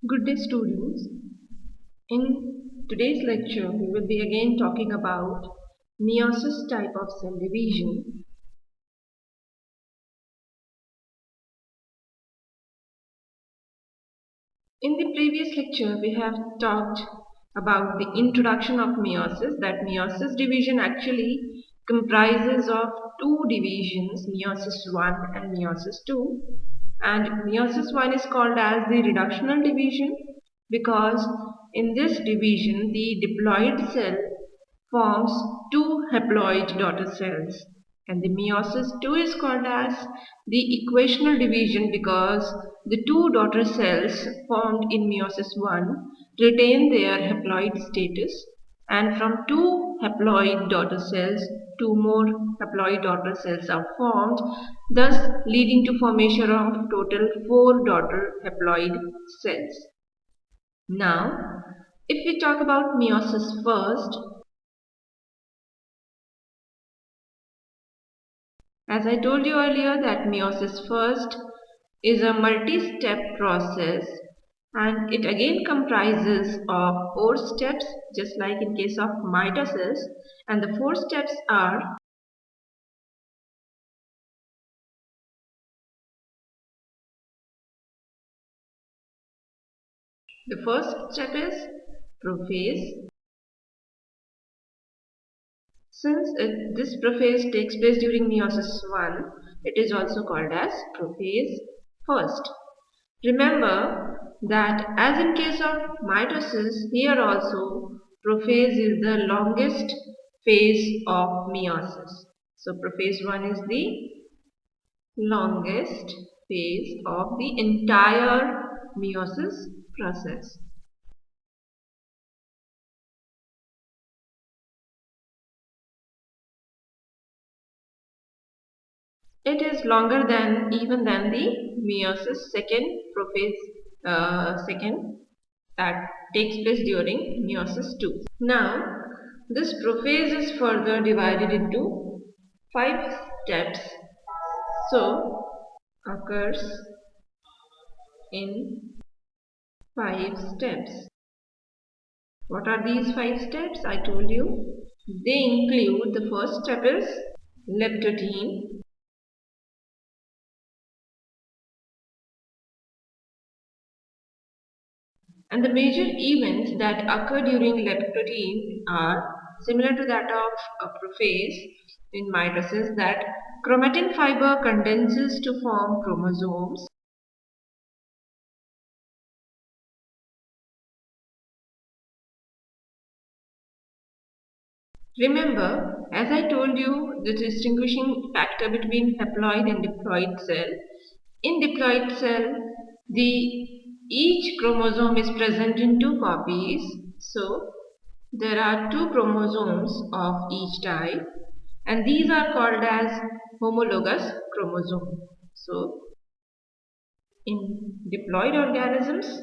Good day, students. In today's lecture, we will be again talking about meiosis type of cell division. In the previous lecture, we have talked about the introduction of meiosis, that meiosis division actually comprises of two divisions, meiosis I and meiosis II. And meiosis I is called as the reductional division because in this division the diploid cell forms two haploid daughter cells, and the meiosis II is called as the equational division because the two daughter cells formed in meiosis I retain their haploid status, and from two haploid daughter cells two more haploid daughter cells are formed, thus leading to formation of total four daughter haploid cells. Now, if we talk about meiosis first, as I told you earlier that meiosis first is a multi-step process, and it again comprises of four steps just like in case of mitosis, and the four steps are: the first step is prophase. Since this prophase takes place during meiosis I, it is also called as prophase first. Remember that as in case of mitosis, here also prophase is the longest phase of meiosis. So prophase I is the longest phase of the entire meiosis process. It is longer than even than the meiosis second prophase second that takes place during meiosis II. Now, this prophase is further divided into 5 steps. So, occurs in 5 steps. What are these 5 steps? I told you. They include, the first step is leptotene. And the major events that occur during leptotene are similar to that of a prophase in mitosis, that chromatin fiber condenses to form chromosomes. Remember, as I told you, the distinguishing factor between haploid and diploid cell. In diploid cell, each chromosome is present in two copies. So, there are two chromosomes of each type, and these are called as homologous chromosome. So, in diploid organisms,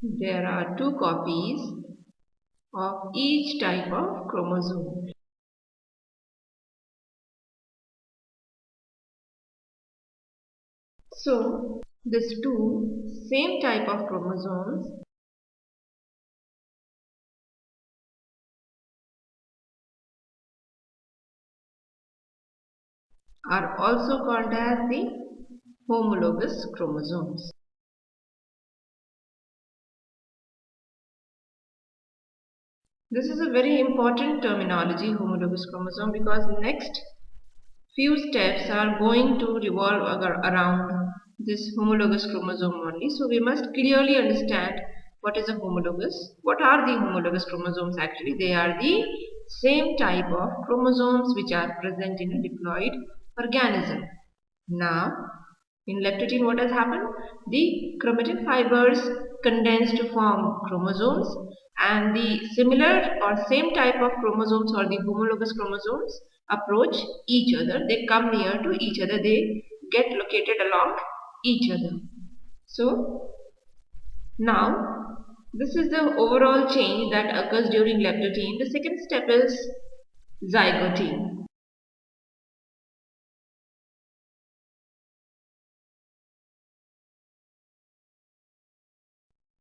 there are two copies of each type of chromosome. So, these two same type of chromosomes are also called as the homologous chromosomes. This is a very important terminology, homologous chromosome, because next few steps are going to revolve around this homologous chromosome only. So we must clearly understand what is a homologous. What are the homologous chromosomes actually? They are the same type of chromosomes which are present in a diploid organism. Now, in leptotene, what has happened? The chromatin fibers condense to form chromosomes, and the similar or same type of chromosomes or the homologous chromosomes approach each other. They come near to each other. They get located along each other. So, now this is the overall change that occurs during leptotene. The second step is zygotene.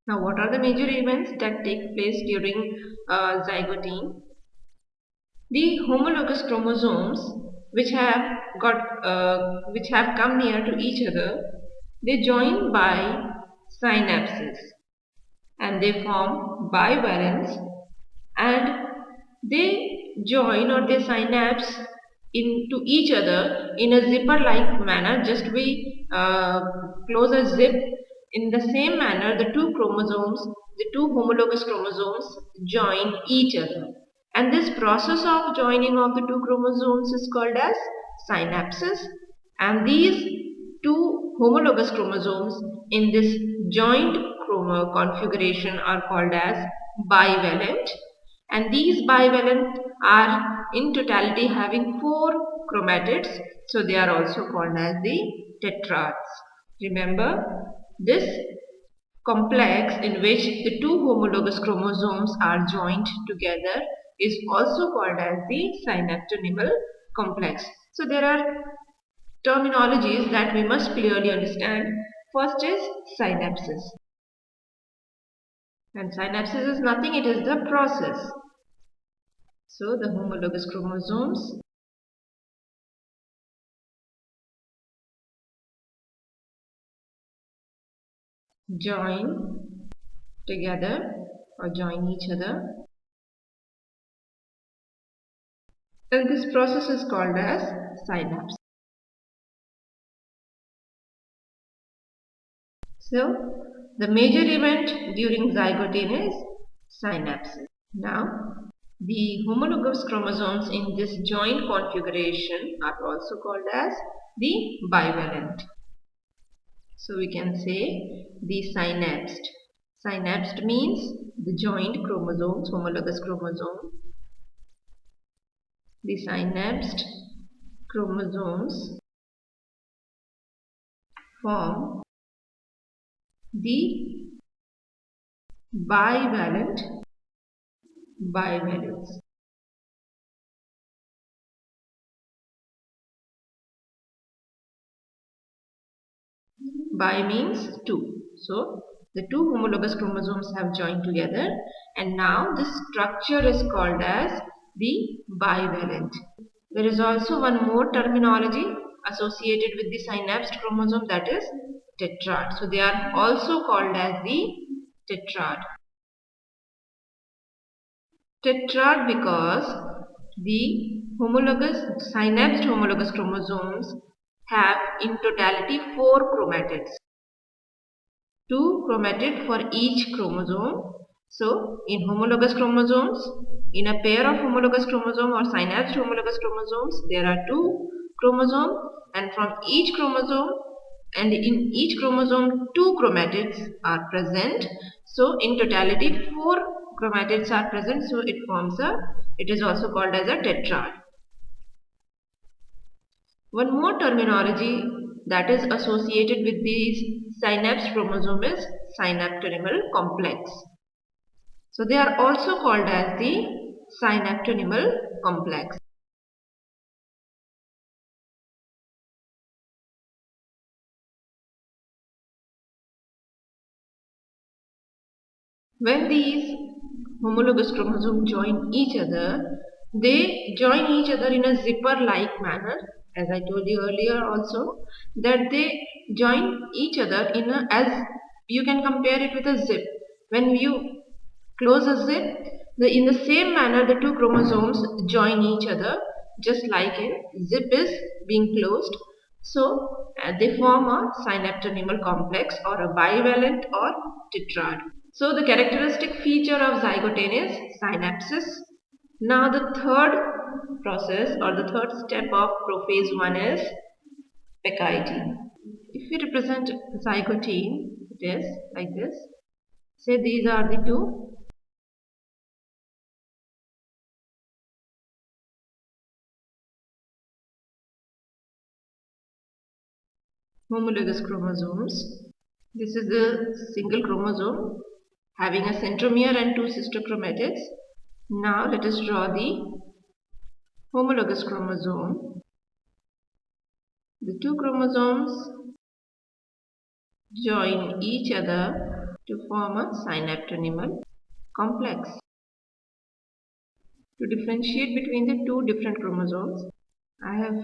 Now, what are the major events that take place during zygotine? The homologous chromosomes, which have which have come near to each other, they join by synapses and they form bivalents, and they join or they synapse into each other in a zipper like manner. Just we close a zip. In the same manner, the two homologous chromosomes join each other, and this process of joining of the two chromosomes is called as synapses. And these two homologous chromosomes in this joint configuration are called as bivalent, and these bivalent are in totality having four chromatids, so they are also called as the tetrads. Remember, this complex in which the two homologous chromosomes are joined together is also called as the synaptonymal complex. So there are terminologies that we must clearly understand. First is synapses, and synapses is nothing, it is the process. So the homologous chromosomes join together or join each other, and this process is called as synapse. So the major event during zygotine is synapses. Now the homologous chromosomes in this joint configuration are also called as the bivalent. So we can say the synapsed. Synapsed means the joined chromosomes, homologous chromosome. The synapsed chromosomes form the bivalent bivalents. Bi means two. So the two homologous chromosomes have joined together, and now this structure is called as the bivalent. There is also one more terminology associated with the synapsed chromosome, that is tetrad. So they are also called as the tetrad. Tetrad because the synapsed homologous chromosomes have in totality four chromatids. Two chromatid for each chromosome. So in homologous chromosomes, in a pair of homologous chromosome or synapsed homologous chromosomes, there are two chromosomes, and from each chromosome, and in each chromosome two chromatids are present. So in totality four chromatids are present, so it is also called as a tetrad. One more terminology that is associated with these synapse chromosome is synaptonymal complex. So they are also called as the synaptonymal complex. When these homologous chromosomes join each other, they join each other in a zipper-like manner, as I told you earlier also, that they join each other in a, as you can compare it with a zip. When you close a zip, in the same manner the two chromosomes join each other, just like a zip is being closed. So they form a synaptonymal complex or a bivalent or tetrad. So the characteristic feature of zygotane is synapses. Now the third process or the third step of prophase-I is pechitine. If we represent zygotine, it is like this. Say these are the two homologous chromosomes. This is the single chromosome having a centromere and two sister chromatids. Now let us draw the homologous chromosome. The two chromosomes join each other to form a synaptonymal complex. To differentiate between the two different chromosomes, I have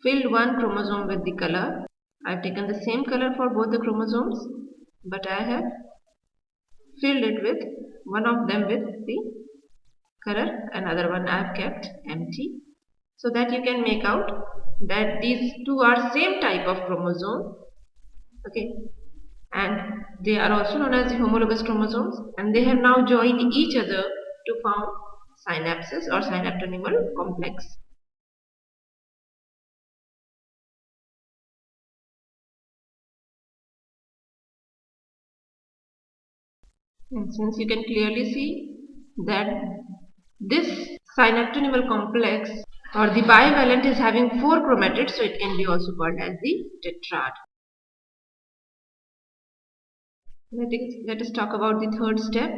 filled one chromosome with the color. I have taken the same color for both the chromosomes, but I have filled it with one of them with the color, another one I have kept empty, so that you can make out that these two are same type of chromosome. Okay, and they are also known as the homologous chromosomes, and they have now joined each other to form synapses or synaptonymal complex. And since you can clearly see that this synaptonymal complex or the bivalent is having 4 chromatids, so it can be also called as the tetrad. Let us talk about the third step.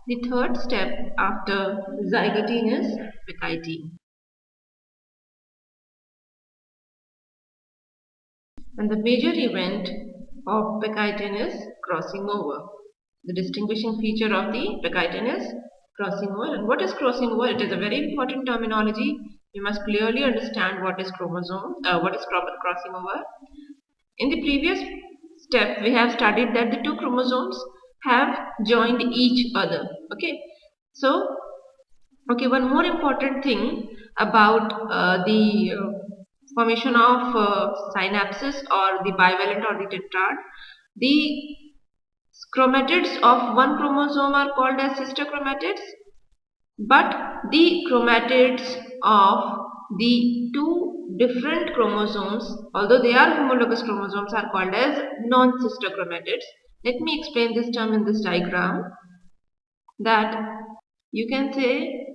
The third step after zygotine is pectine. And the major event of pectine is crossing over. The distinguishing feature of the pectine is crossing over. And what is crossing over? It is a very important terminology. You must clearly understand what is crossing over. In the previous step, we have studied that the two chromosomes have joined each other. Okay, so one more important thing about the formation of synapses or the bivalent or the tetrad, the chromatids of one chromosome are called as sister chromatids, but the chromatids of the two different chromosomes, although they are homologous chromosomes, are called as non-sister chromatids. Let me explain this term in this diagram. That you can say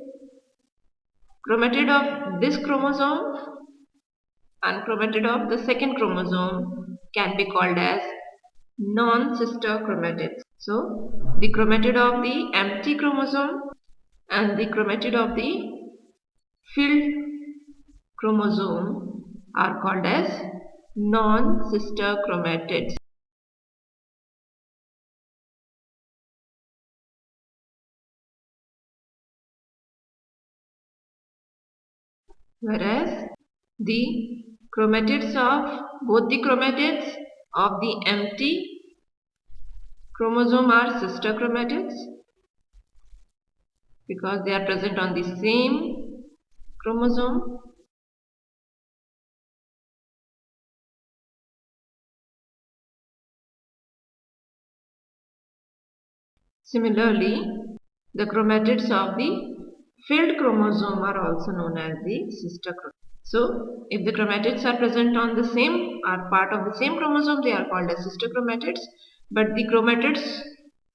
chromatid of this chromosome and chromatid of the second chromosome can be called as non-sister chromatids. So the chromatid of the empty chromosome and the chromatid of the filled chromosome are called as non-sister chromatids. Whereas the chromatids of both the chromatids of the empty chromosome are sister chromatids because they are present on the same chromosome. Similarly, the chromatids of the filled chromosome are also known as the sister chromatids. So, if the chromatids are present on the same, are part of the same chromosome, they are called as sister chromatids. But the chromatids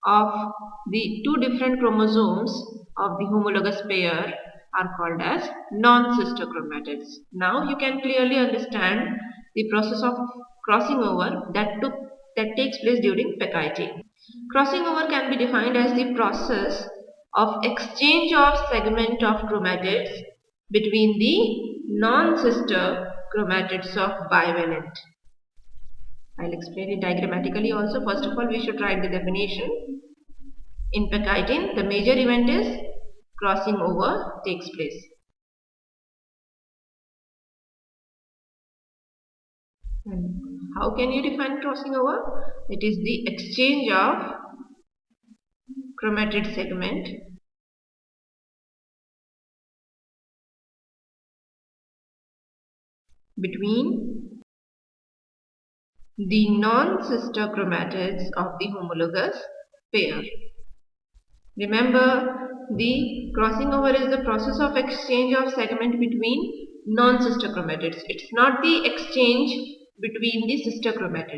of the two different chromosomes of the homologous pair are called as non-sister chromatids. Now you can clearly understand the process of crossing over that takes place during pectine. Crossing over can be defined as the process of exchange of segment of chromatids between the non-sister chromatids of bivalent. I'll explain it diagrammatically also. First of all, we should write the definition. In pectine, the major event is crossing over takes place. And how can you define crossing over? It is the exchange of chromatid segment between the non-sister chromatids of the homologous pair. Remember, the crossing over is the process of exchange of segment between non-sister chromatids. It's not the exchange between the sister chromatids.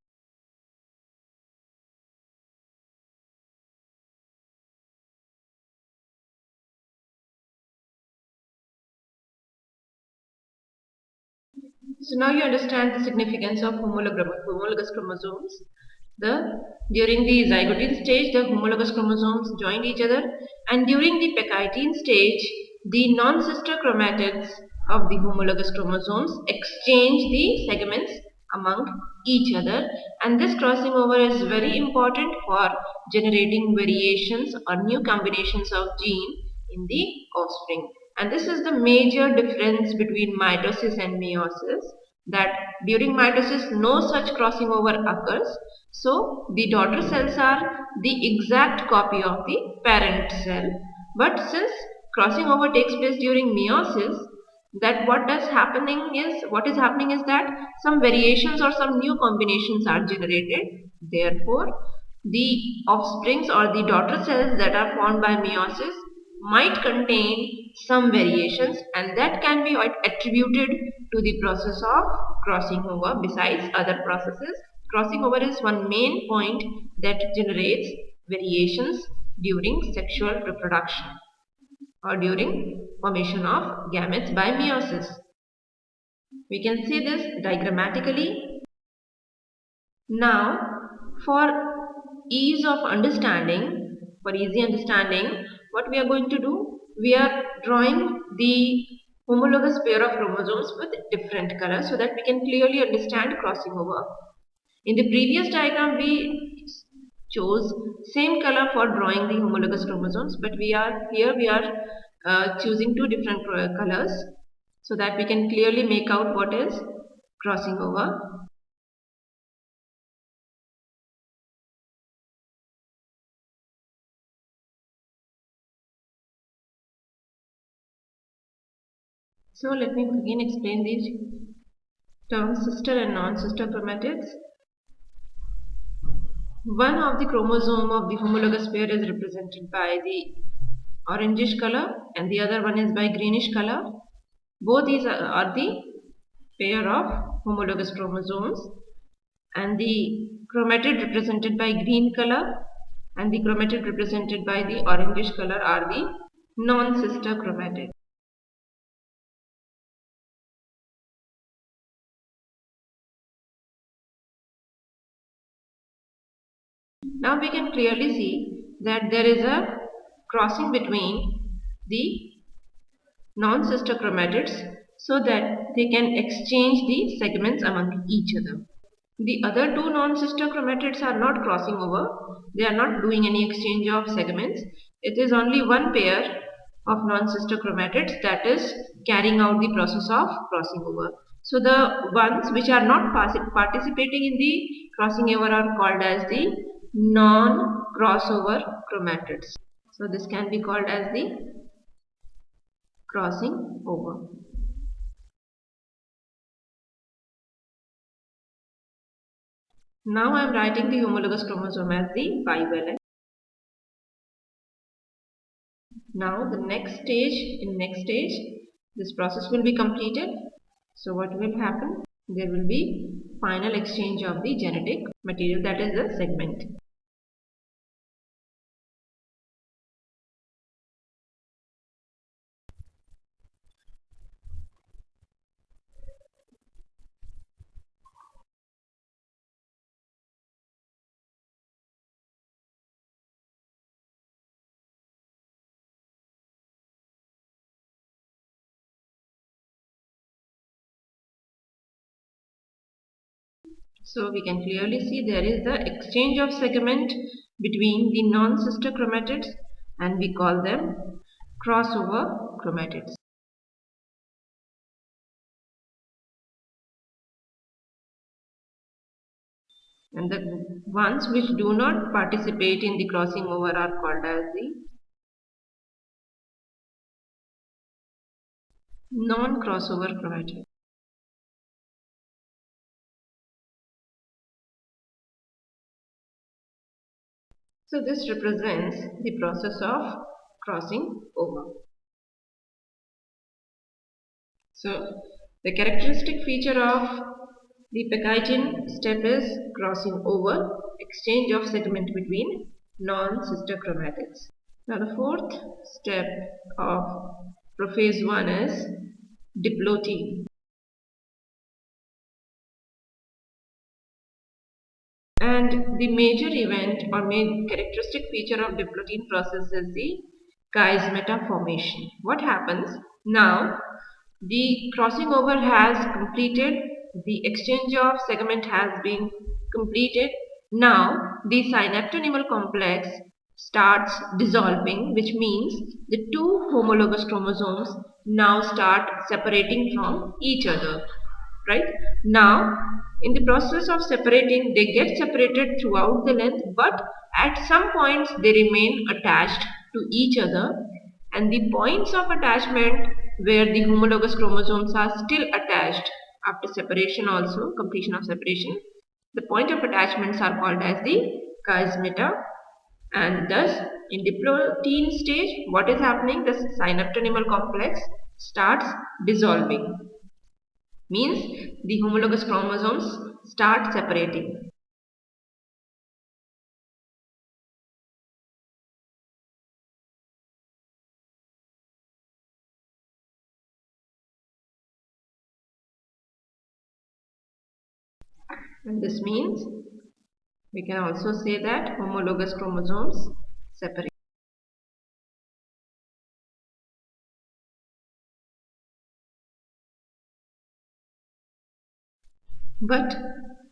So now you understand the significance of homologous chromosomes. During the zygotine stage, the homologous chromosomes join each other, and during the pectine stage, the non-sister chromatids of the homologous chromosomes exchange the segments among each other, and this crossing over is very important for generating variations or new combinations of gene in the offspring. And this is the major difference between mitosis and meiosis, that during mitosis no such crossing over occurs. So the daughter cells are the exact copy of the parent cell. But since crossing over takes place during meiosis, that what is happening is that some variations or some new combinations are generated. Therefore, the offsprings or the daughter cells that are formed by meiosis might contain some variations, and that can be attributed to the process of crossing over. Besides other processes, crossing over is one main point that generates variations during sexual reproduction or during formation of gametes by meiosis. We can see this diagrammatically. Now, for easy understanding, what we are going to do, we are drawing the homologous pair of chromosomes with different colors so that we can clearly understand crossing over. In the previous diagram, we chose same color for drawing the homologous chromosomes, but we are choosing two different colors so that we can clearly make out what is crossing over. So let me again explain these terms, sister and non-sister chromatids. One of the chromosome of the homologous pair is represented by the orangish color and the other one is by greenish color. Both these are the pair of homologous chromosomes, and the chromatid represented by green color and the chromatid represented by the orangish color are the non-sister chromatids. Now we can clearly see that there is a crossing between the non-sister chromatids so that they can exchange the segments among each other. The other two non-sister chromatids are not crossing over. They are not doing any exchange of segments. It is only one pair of non-sister chromatids that is carrying out the process of crossing over. So the ones which are not participating in the crossing over are called as the non-crossover chromatids. So this can be called as the crossing over. Now I am writing the homologous chromosome as the bivalent. Now the next stage, this process will be completed. So what will happen? There will be final exchange of the genetic material, that is the segment. So we can clearly see there is the exchange of segment between the non-sister chromatids, and we call them crossover chromatids. And the ones which do not participate in the crossing over are called as the non-crossover chromatids. So this represents the process of crossing over. So the characteristic feature of the Pachygian step is crossing over, exchange of segment between non-sister chromatids. Now the fourth step of Prophase-I is diplotin. And the major event or main characteristic feature of diplotin process is the chiasmata formation. What happens? Now the crossing over has completed the exchange of segment has been completed. Now the synaptonymal complex starts dissolving, which means the two homologous chromosomes now start separating from each other. Right? Now, in the process of separating, they get separated throughout the length, but at some points they remain attached to each other, and the points of attachment where the homologous chromosomes are still attached after separation, also completion of separation, the point of attachments are called as the chiasmata. And thus in diplotin stage, what is happening? The synaptonymal complex starts dissolving, means the homologous chromosomes start separating. And this means we can also say that homologous chromosomes separate. But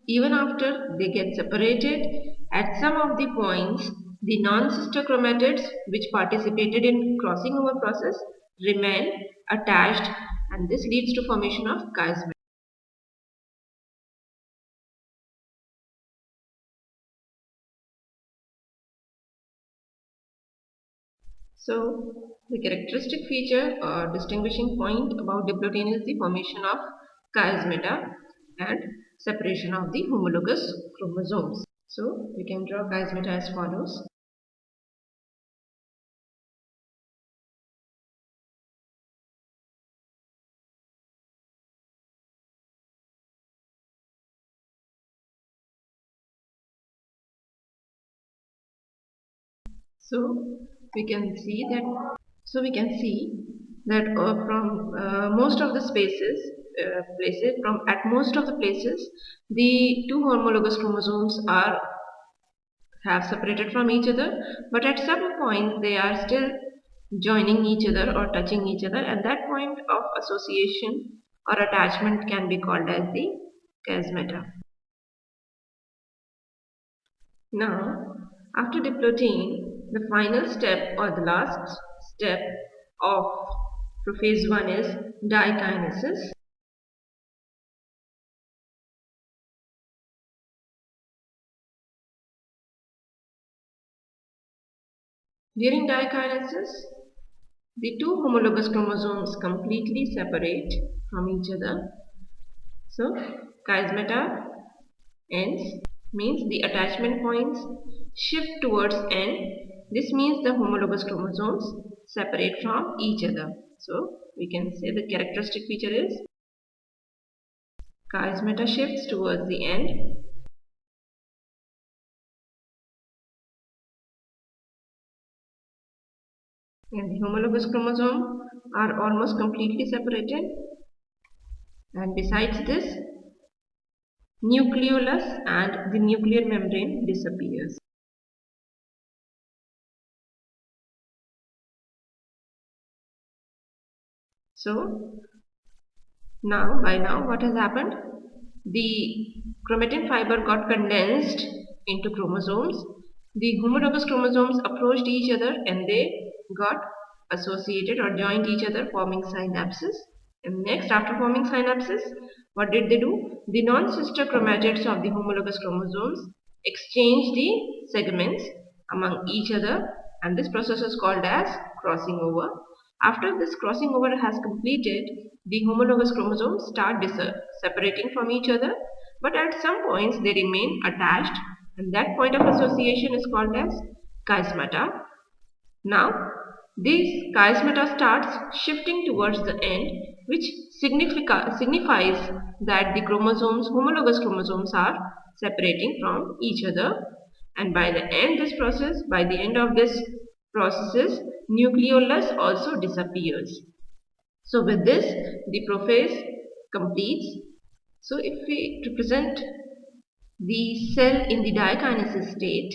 even after they get separated, at some of the points, the non-sister chromatids which participated in crossing over process remain attached, and this leads to formation of chiasma. So the characteristic feature or distinguishing point about diplotin is the formation of chiasmata and separation of the homologous chromosomes. So we can draw chiasmata as follows. So we can see that from most of the places, from at most of the places, the two homologous chromosomes are have separated from each other, but at some point they are still joining each other or touching each other, and that point of association or attachment can be called as the chiasmata. Now, after diplotin, the final step or the last step of prophase-I is dikinesis. During dikinesis, the two homologous chromosomes completely separate from each other. So, chiasmata ends, means the attachment points shift towards end. This means the homologous chromosomes separate from each other. So, we can say the characteristic feature is chiasmata shifts towards the end, and the homologous chromosomes are almost completely separated. And besides this, nucleolus and the nuclear membrane disappears. So by now what has happened? The chromatin fiber got condensed into chromosomes. The homologous chromosomes approached each other and they got associated or joined each other, forming synapses. And next, after forming synapses, what did they do? The non-sister chromatids of the homologous chromosomes exchange the segments among each other, and this process is called as crossing over. After this crossing over has completed, the homologous chromosomes start separating from each other, but at some points they remain attached, and that point of association is called as chiasmata. Now, this chiasmata starts shifting towards the end, which signifies that the homologous chromosomes are separating from each other. And by the end of this process, nucleolus also disappears. So with this, the prophase completes. So if we represent the cell in the dikinesis state,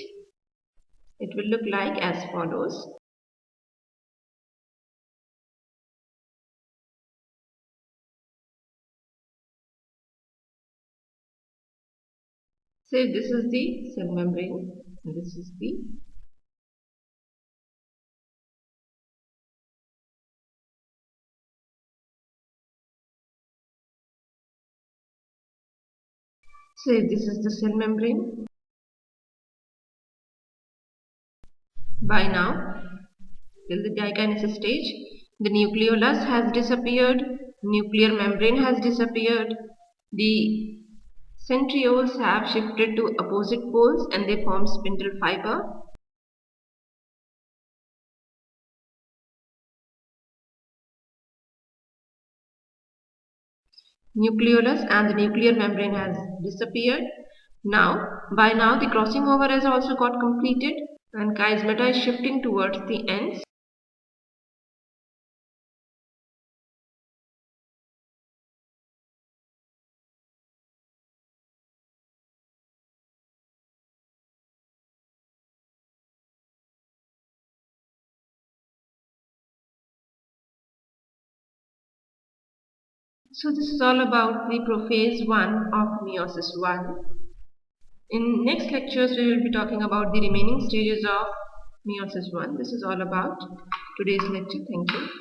it will look like as follows. Say this is the cell membrane and this is the membrane. By now, till the dikinesis stage, the nucleolus has disappeared, nuclear membrane has disappeared, the centrioles have shifted to opposite poles and they form spindle fiber. Nucleolus and the nuclear membrane has disappeared. By now the crossing over has also got completed and chiasmata is shifting towards the ends. So this is all about the prophase-I of meiosis-I. In next lectures we will be talking about the remaining stages of meiosis-I. This is all about today's lecture. Thank you.